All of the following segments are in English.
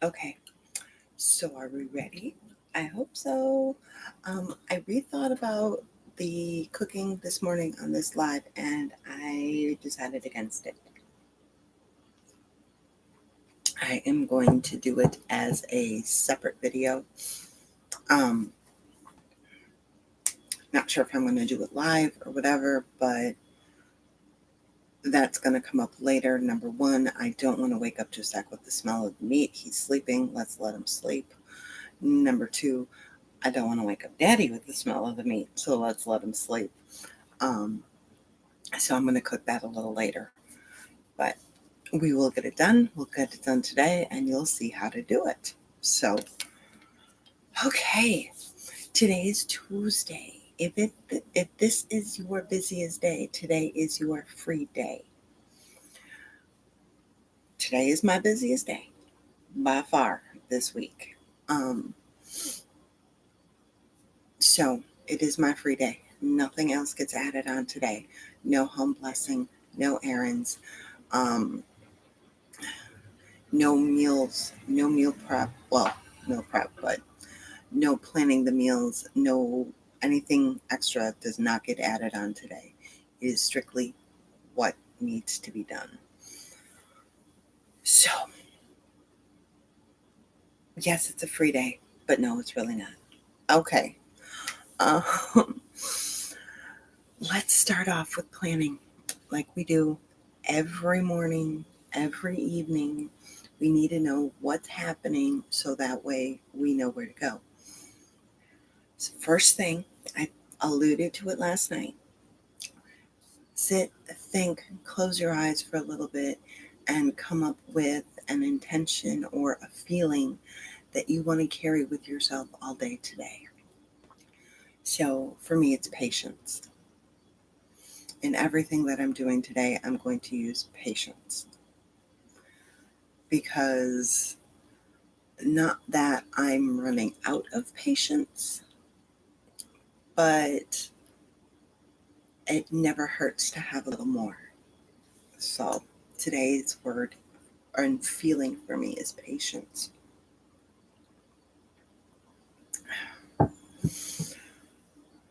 Okay, so are we ready? I hope so. I rethought about the cooking this morning on this live and I decided against it. I am going to do it as a separate video. Um, Not sure if I'm going to do it live or whatever, but that's going to come up later. Number one, I don't want to wake up to Zach with the smell of the meat. He's sleeping. Let's let him sleep. Number two, I don't want to wake up Daddy with the smell of the meat, so let's let him sleep. Um, so I'm going to cook that a little later. But we will get it done. We'll get it done today, and you'll see how to do it. So, okay, today is Tuesday. If this is your busiest day, today is your free day. Today is my busiest day by far this week. So it is my free day. Nothing else gets added on today. No home blessing, no errands, um, no meals, no meal prep. Well, meal prep, but no planning the meals, no anything extra does not get added on today. It is strictly what needs to be done. So, yes, it's a free day, but no, it's really not. Okay. Um, let's start off with planning like we do every morning, every evening. We need to know what's happening so that way we know where to go. So first thing, I alluded to it last night. Sit, think, close your eyes for a little bit, and come up with an intention or a feeling that you want to carry with yourself all day today. So for me, it's patience. In everything that I'm doing today, I'm going to use patience because not that I'm running out of patience, but it never hurts to have a little more. So today's word and feeling for me is patience.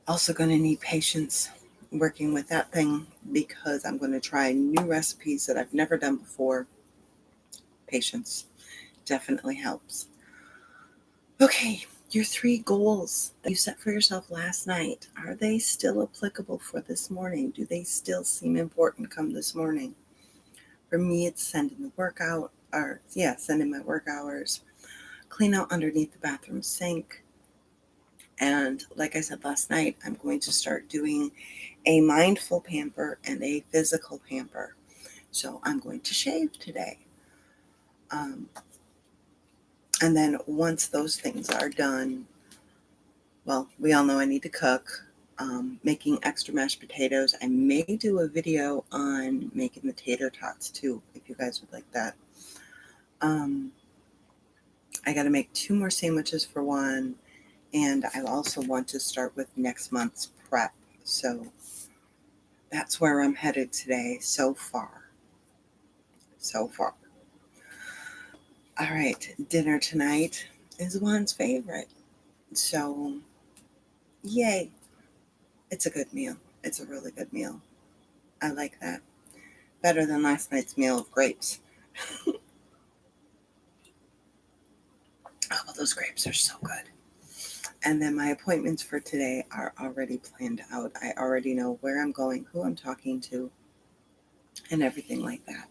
Also going to need patience working with that thing because I'm going to try new recipes that I've never done before. Patience definitely helps. Okay, your 3 goals that you set for yourself last night, are they still applicable for this morning? Do they still seem important come this morning? For me, it's sending my work hours, clean out underneath the bathroom sink. And like I said last night, I'm going to start doing a mindful pamper and a physical pamper. So I'm going to shave today. And then once those things are done, well, we all know I need to cook. Making extra mashed potatoes. I may do a video on making the tater tots too, if you guys would like that. I got to make 2 more sandwiches for one, and I also want to start with next month's prep. So that's where I'm headed today so far. So far. All right, dinner tonight is Juan's favorite. So, yay. It's a good meal. It's a really good meal. I like that. Better than last night's meal of grapes. Oh, well, those grapes are so good. And then my appointments for today are already planned out. I already know where I'm going, who I'm talking to, and everything like that.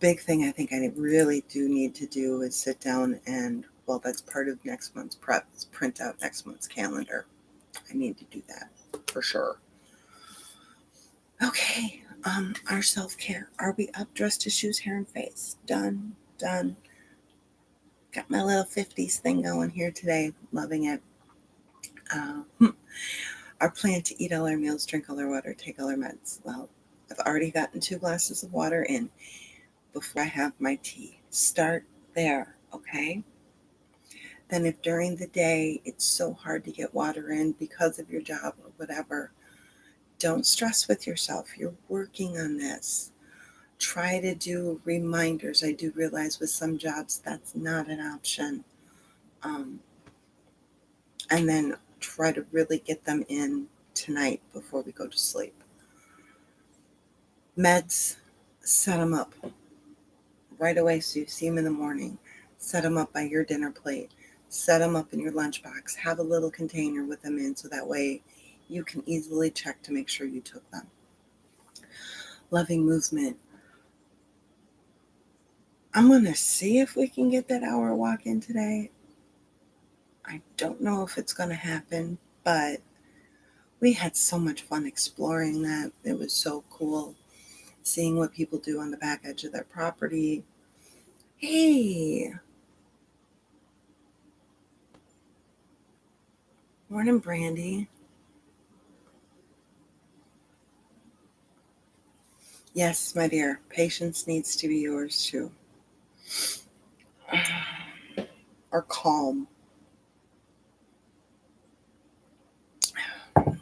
Big thing I think I really do need to do is sit down and, well, that's part of next month's prep, is print out next month's calendar. I need to do that for sure. Okay, our self-care. Are we up, dressed to shoes, hair, and face? Done. Got my little 50s thing going here today. Loving it. Our plan to eat all our meals, drink all our water, take all our meds. Well, I've already gotten 2 glasses of water in before I have my tea. Start there, okay? Then if during the day it's so hard to get water in because of your job or whatever, don't stress with yourself. You're working on this. Try to do reminders. I do realize with some jobs that's not an option. Um, and then try to really get them in tonight before we go to sleep. Meds, set them up right away so you see them in the morning. Set them up by your dinner plate. Set them up in your lunchbox. Have a little container with them in so that way you can easily check to make sure you took them. Loving movement. I'm going to see if we can get that hour walk in today. I don't know if it's going to happen, but we had so much fun exploring that. It was so cool seeing what people do on the back edge of their property. Hey, morning, Brandy. Yes, my dear, patience needs to be yours too. Or calm.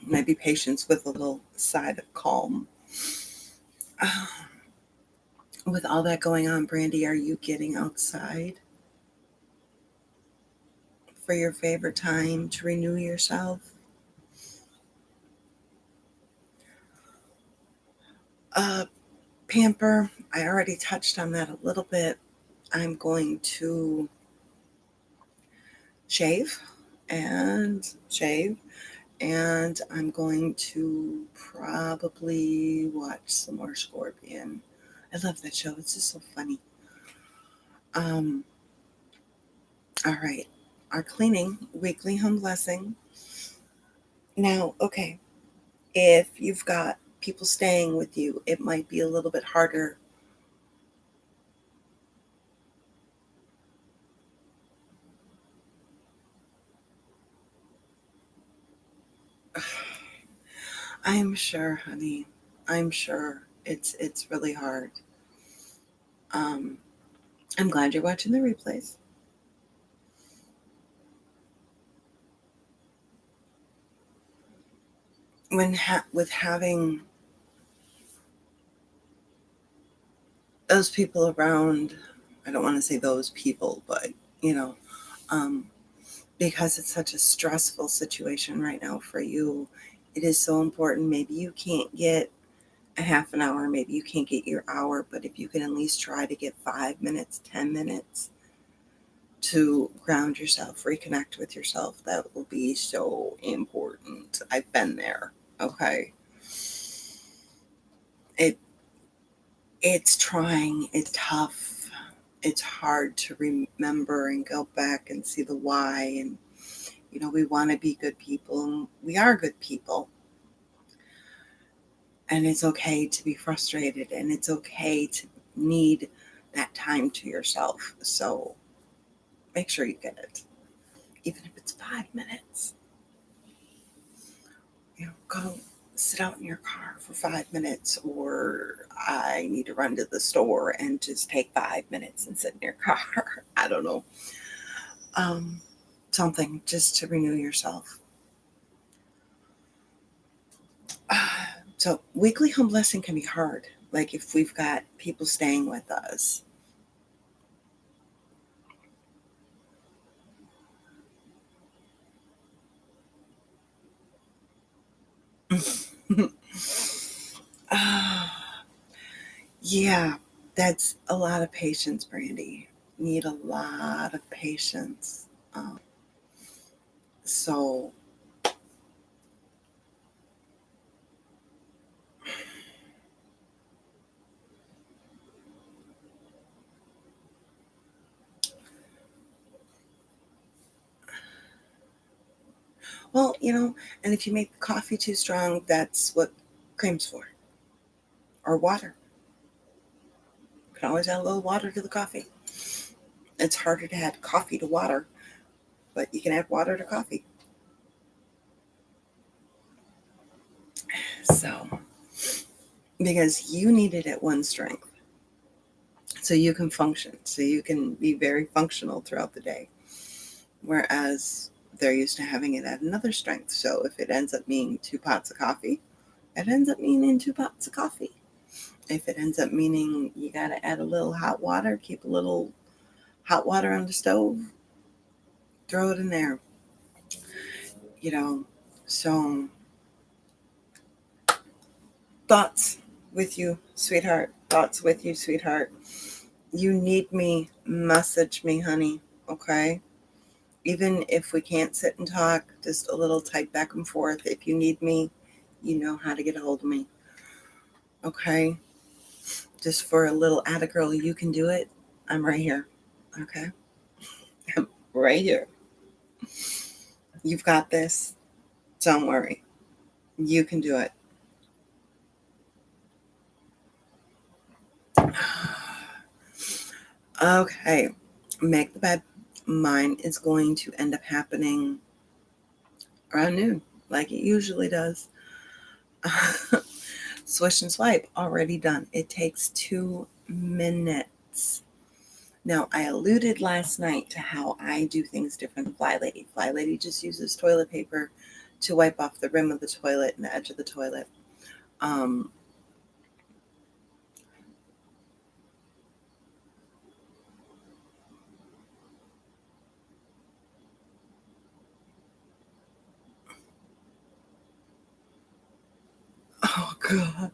Maybe patience with a little side of calm. With all that going on, Brandy, are you getting outside for your favorite time to renew yourself? Uh, Pamper, I already touched on that a little bit. I'm going to shave and shave, and I'm going to probably watch some more Scorpion. I love that show. It's just so funny. Um, all right. Our cleaning weekly home blessing. Now, okay, if you've got people staying with you, it might be a little bit harder. I'm sure, honey. I'm sure it's really hard. Um, I'm glad you're watching the replays. With having those people around, I don't want to say those people, but you know, um, because it's such a stressful situation right now for you, it is so important. Maybe you can't get a half an hour, maybe you can't get your hour, but if you can at least try to get 5 minutes, 10 minutes to ground yourself, reconnect with yourself, that will be so important. I've been there. Okay. It it's trying, it's tough. It's hard to remember and go back and see the why, and we want to be good people, and we are good people. And it's okay to be frustrated, and it's okay to need that time to yourself. So make sure you get it. Even if it's 5 minutes, go sit out in your car for 5 minutes, or I need to run to the store and just take 5 minutes and sit in your car. I don't know. Um, Something just to renew yourself. So weekly home blessing can be hard. Like if we've got people staying with us. Yeah, that's a lot of patience, Brandy. Need a lot of patience. So, well, and if you make the coffee too strong, that's what cream's for. Or water. You can always add a little water to the coffee. It's harder to add coffee to water, but you can add water to coffee. So, because you need it at one strength, so you can function, so you can be very functional throughout the day. Whereas they're used to having it at another strength. So if it ends up being 2 pots of coffee, it ends up being 2 pots of coffee. If it ends up meaning you got to add a little hot water, keep a little hot water on the stove, throw it in there, you know. So, thoughts with you, sweetheart. Thoughts with you, sweetheart. You need me, message me, honey, okay? Even if we can't sit and talk, just a little type back and forth. If you need me, you know how to get a hold of me, okay? Just for a little atta girl, you can do it. I'm right here, okay? I'm right here. You've got this. Don't worry. You can do it. Okay, make the bed. Mine is going to end up happening around noon, like it usually does. Swish and swipe, already done. It takes 2 minutes. Now, I alluded last night to how I do things different than Fly Lady. Fly Lady just uses toilet paper to wipe off the rim of the toilet and the edge of the toilet. Um, oh, God.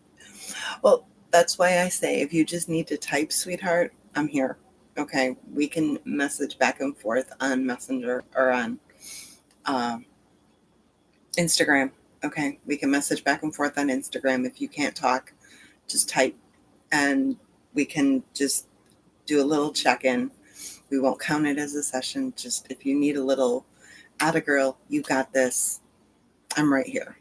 Well, that's why I say if you just need to type, sweetheart, I'm here. Okay, we can message back and forth on Messenger or on um, Instagram. Okay, we can message back and forth on Instagram. If you can't talk, just type and we can just do a little check in. We won't count it as a session. Just if you need a little atta girl, you got this. I'm right here.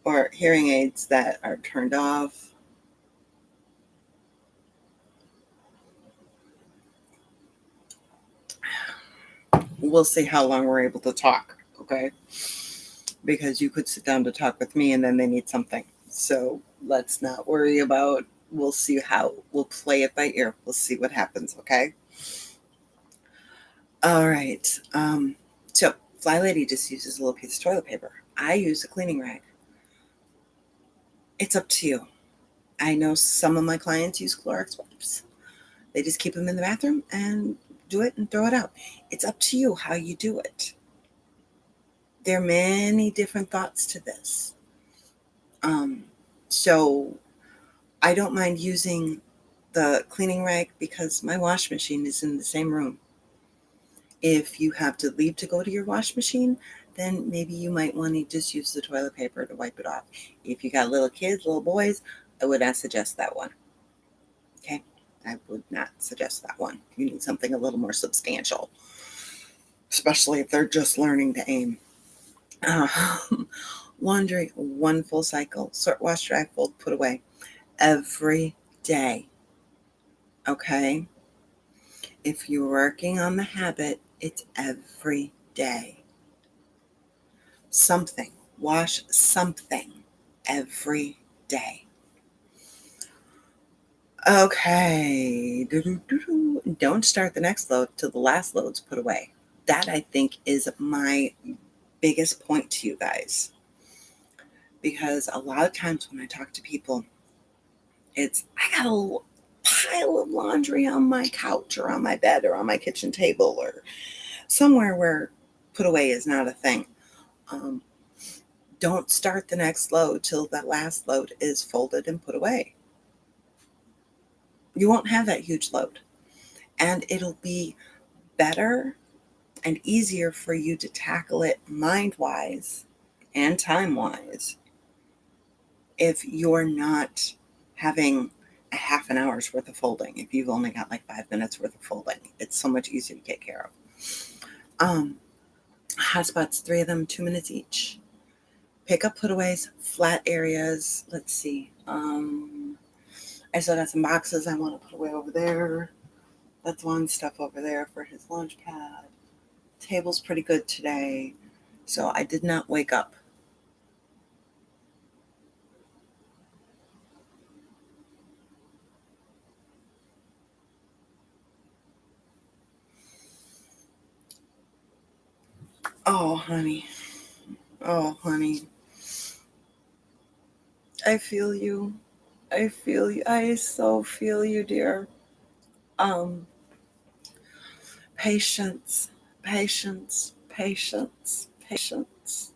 Or hearing aids that are turned off. We'll see how long we're able to talk. Okay. Because you could sit down to talk with me and then they need something. So let's not worry about, we'll see how, we'll play it by ear. We'll see what happens, okay? All right. So Fly Lady just uses a little piece of toilet paper. I use a cleaning rag. It's up to you. I know some of my clients use Clorox wipes. They just keep them in the bathroom and do it and throw it out. It's up to you how you do it. There are many different thoughts to this. Um, so I don't mind using the cleaning rag because my wash machine is in the same room. If you have to leave to go to your wash machine, then maybe you might want to just use the toilet paper to wipe it off. If you got little kids, little boys, I would not suggest that one. Okay? I would not suggest that one. You need something a little more substantial, especially if they're just learning to aim. Uh, Laundry, one full cycle. Sort, wash, dry, fold, put away. Every day. Okay? If you're working on the habit, it's every day. Something. Wash something every day. Okay. Don't start the next load till the last load's put away. That, I think, is my biggest point to you guys. Because a lot of times when I talk to people, it's, I got a pile of laundry on my couch or on my bed or on my kitchen table or somewhere where put away is not a thing. Um, don't start the next load till that last load is folded and put away. You won't have that huge load. And it'll be better and easier for you to tackle it mind wise and time wise if you're not having a half an hour's worth of folding. If you've only got like 5 minutes worth of folding, it's so much easier to take care of. Hot spots, 3 of them, 2 minutes each. Pick up putaways, flat areas. Let's see. I still got some boxes I want to put away over there. That's one stuff over there for his lunch pad. Table's pretty good today. So I did not wake up. Oh, honey. Oh, honey. I feel you. I feel you. I so feel you, dear. Um, patience, patience, patience, patience.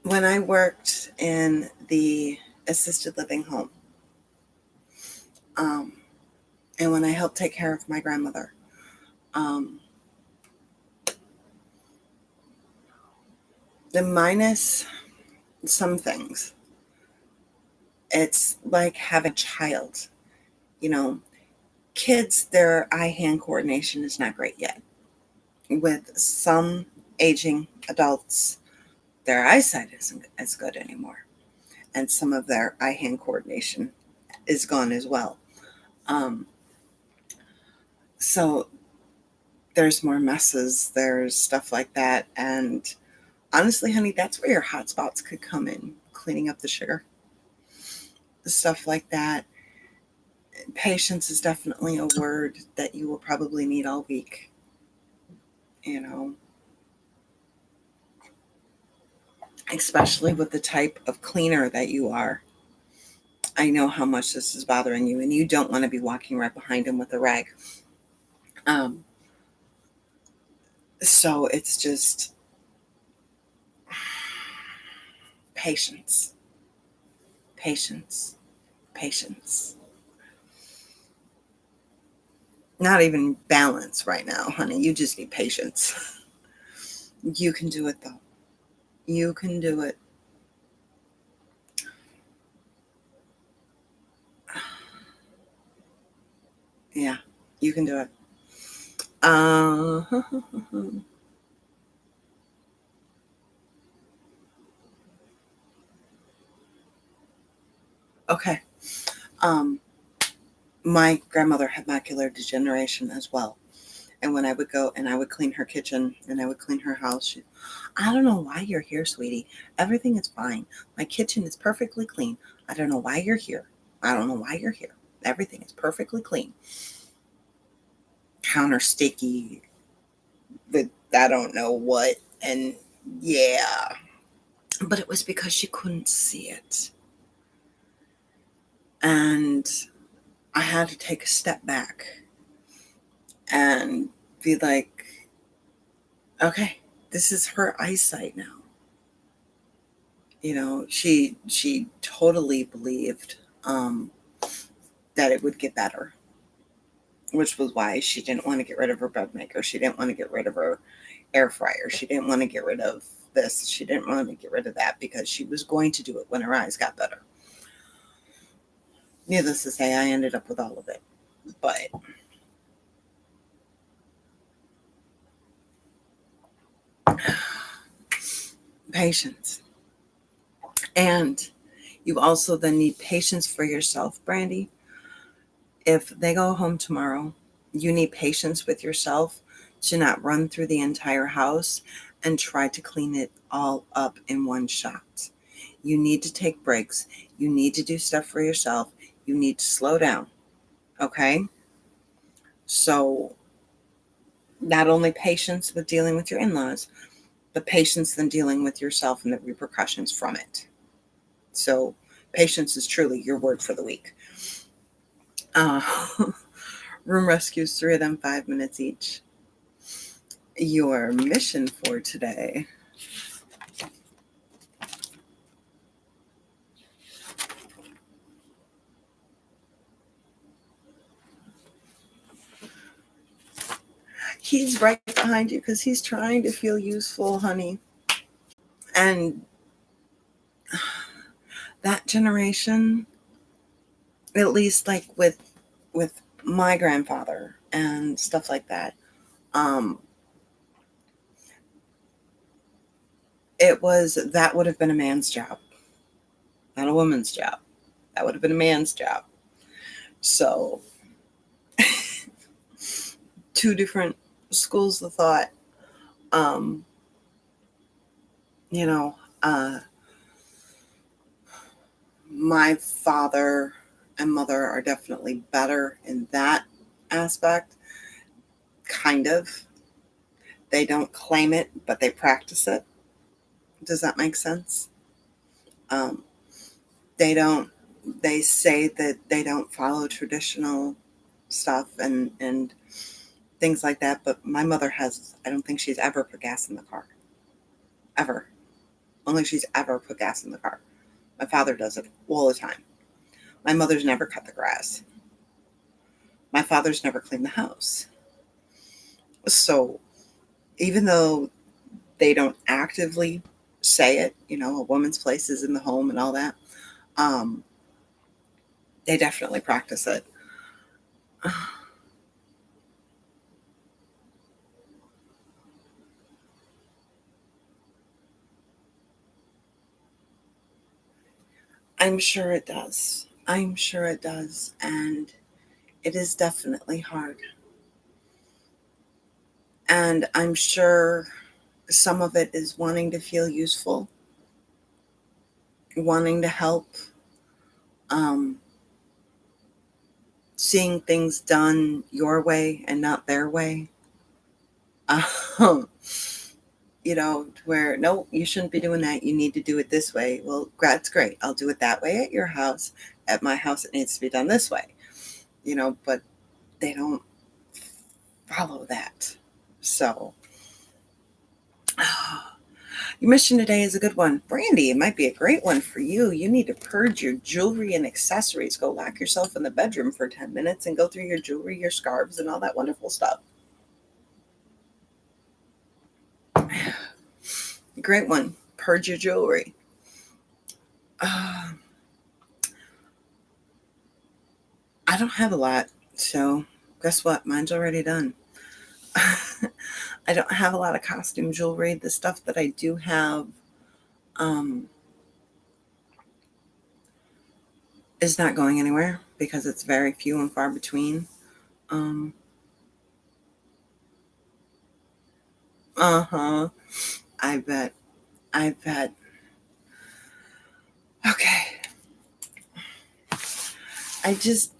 When I worked in the assisted living home, um, and when I helped take care of my grandmother, um, the minus some things, it's like having a child. You know, kids, their eye hand coordination is not great yet. With some aging adults, their eyesight isn't as good anymore, and some of their eye hand coordination is gone as well. Um, so there's more messes, there's stuff like that. And honestly, honey, that's where your hot spots could come in, cleaning up the sugar, stuff like that. Patience is definitely a word that you will probably need all week, you know, especially with the type of cleaner that you are. I know how much this is bothering you, and you don't want to be walking right behind him with a rag. Um, so it's just patience, patience, patience. Not even balance right now, honey. You just need patience. You can do it, though. You can do it. Yeah, you can do it. Uh, okay. Um, my grandmother had macular degeneration as well. And when I would go and I would clean her kitchen and I would clean her house, I don't know why you're here, sweetie. Everything is fine. My kitchen is perfectly clean. I don't know why you're here. I don't know why you're here. Everything is perfectly clean. Counter sticky with I don't know what. And yeah, but it was because she couldn't see it. And I had to take a step back and be like, okay, this is her eyesight now. You know, she totally believed um, that it would get better, which was why she didn't want to get rid of her bread maker. She didn't want to get rid of her air fryer. She didn't want to get rid of this. She didn't want to get rid of that because she was going to do it when her eyes got better. Needless to say, I ended up with all of it. But patience. And you also then need patience for yourself, Brandy. If they go home tomorrow, you need patience with yourself to not run through the entire house and try to clean it all up in one shot. You need to take breaks. You need to do stuff for yourself. You need to slow down. Okay? So, not only patience with dealing with your in laws, but patience then dealing with yourself and the repercussions from it. So, patience is truly your word for the week. Uh, room rescues, 3 of them, 5 minutes each. Your mission for today. He's right behind you because he's trying to feel useful, honey. And that generation, at least like with my grandfather and stuff like that, um, it was that would have been a man's job, not a woman's job. That would have been a man's job. So, two different schools of thought. Um, you know, uh, my father and mother are definitely better in that aspect, kind of. They don't claim it, but they practice it. Does that make sense? Um, they say that they don't follow traditional stuff and things like that, but my mother has, I don't think she's ever put gas in the car. Ever. Only she's ever put gas in the car. My father does it all the time. My mother's never cut the grass. My father's never cleaned the house. So even though they don't actively say it, a woman's place is in the home and all that, um, they definitely practice it. I'm sure it does. I'm sure it does. And it is definitely hard. And I'm sure some of it is wanting to feel useful, wanting to help, um, seeing things done your way and not their way. Um, where, no, you shouldn't be doing that. You need to do it this way. Well, that's great. I'll do it that way at your house. At my house, it needs to be done this way, but they don't follow that. So, your mission today is a good one. Brandy, it might be a great one for you. You need to purge your jewelry and accessories. Go lock yourself in the bedroom for 10 minutes and go through your jewelry, your scarves, and all that wonderful stuff. Great one. Purge your jewelry. I don't have a lot, so guess what? Mine's already done. I don't have a lot of costume jewelry. The stuff that I do have is not going anywhere because it's very few and far between. Um, uh-huh. I bet. I bet. Okay. I just,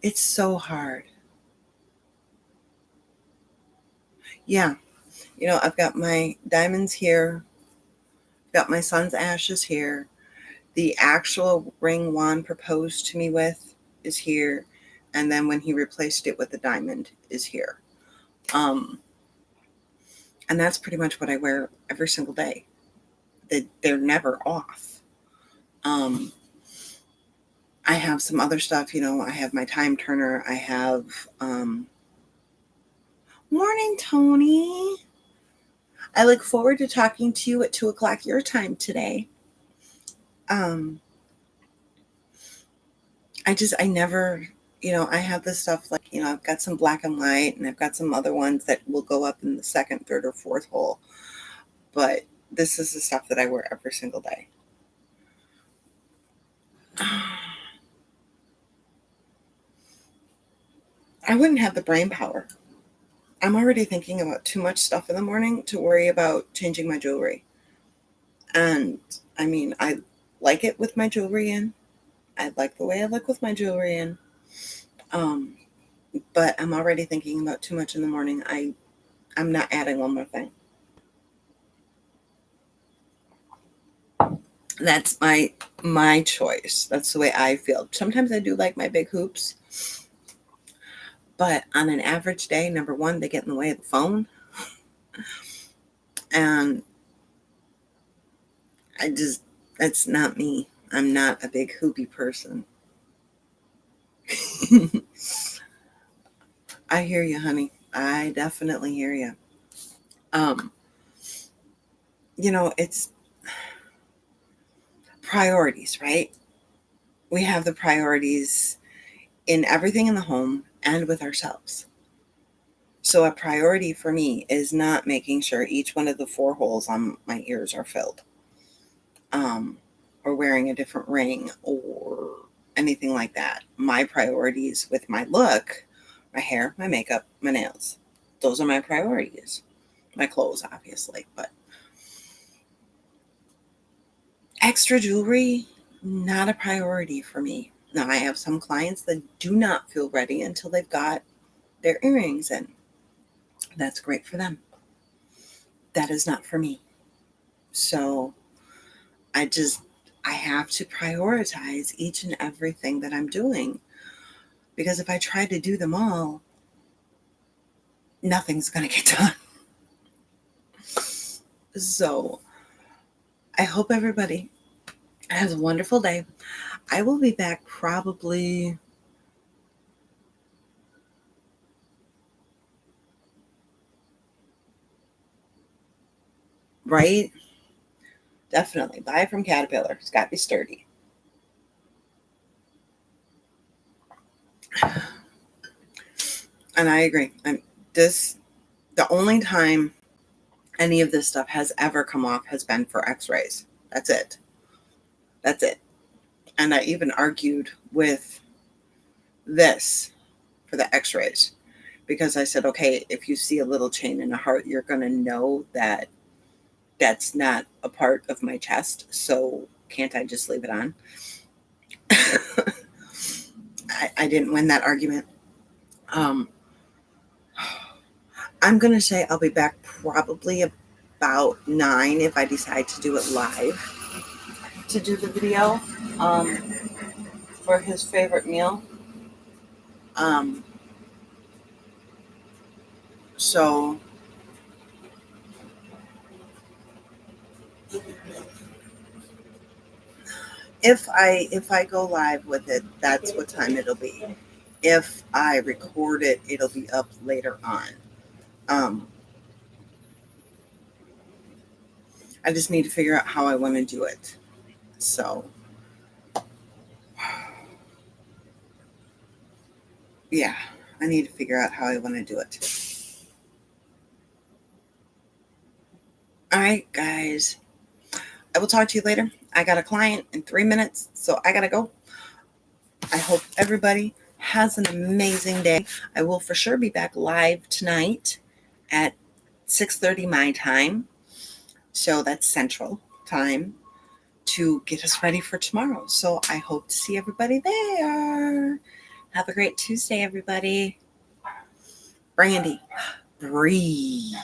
it's so hard. Yeah. I've got my diamonds here, got my son's ashes here. The actual ring Juan proposed to me with is here. And then when he replaced it with the diamond is here. Um, and that's pretty much what I wear every single day. They're never off. Um, I have some other stuff, I have my time turner. I have, morning, Tony. I look forward to talking to you at 2:00 your time today. Um, I never, I have this stuff like, I've got some black and white and I've got some other ones that will go up in the second, third, or fourth hole. But this is the stuff that I wear every single day. I wouldn't have the brain power. I'm already thinking about too much stuff in the morning to worry about changing my jewelry. And I mean, I like it with my jewelry in. I like the way I look with my jewelry in. Um, but I'm already thinking about too much in the morning. I'm not adding one more thing. That's my choice. That's the way I feel. Sometimes I do like my big hoops, but on an average day, number one, they get in the way of the phone, and that's not me. I'm not a big hoopy person. I hear you, honey. I definitely hear you. Um, it's priorities, right? We have the priorities in everything in the home and with ourselves. So a priority for me is not making sure each one of the 4 holes on my ears are filled, um, or wearing a different ring or anything like that. My priorities with my look, my hair, my makeup, my nails, those are my priorities. My clothes, obviously, but extra jewelry, not a priority for me. Now, I have some clients that do not feel ready until they've got their earrings in. That's great for them. That is not for me. So I have to prioritize each and everything that I'm doing, because if I try to do them all, nothing's going to get done. So I hope everybody has a wonderful day. I will be back probably right. Definitely buy from Caterpillar. It's got to be sturdy. And I agree. The only time any of this stuff has ever come off has been for x-rays. That's it. That's it. And I even argued with this for the x-rays, because I said, okay, if you see a little chain in a heart, you're going to know that that's not a part of my chest. So can't I just leave it on? I didn't win that argument. I'm going to say I'll be back probably about 9 if I decide to do it live, to do the video for his favorite meal. Um, so if I go live with it, that's what time it'll be. If I record it, it'll be up later on. I just need to figure out how I want to do it. So yeah, I need to figure out how I want to do it. All right, guys. I will talk to you later. I got a client in 3 minutes, so I gotta go. I hope everybody has an amazing day. I will for sure be back live tonight at 6:30 my time. So that's Central Time, to get us ready for tomorrow. So I hope to see everybody there. Have a great Tuesday, everybody. Brandy, breathe.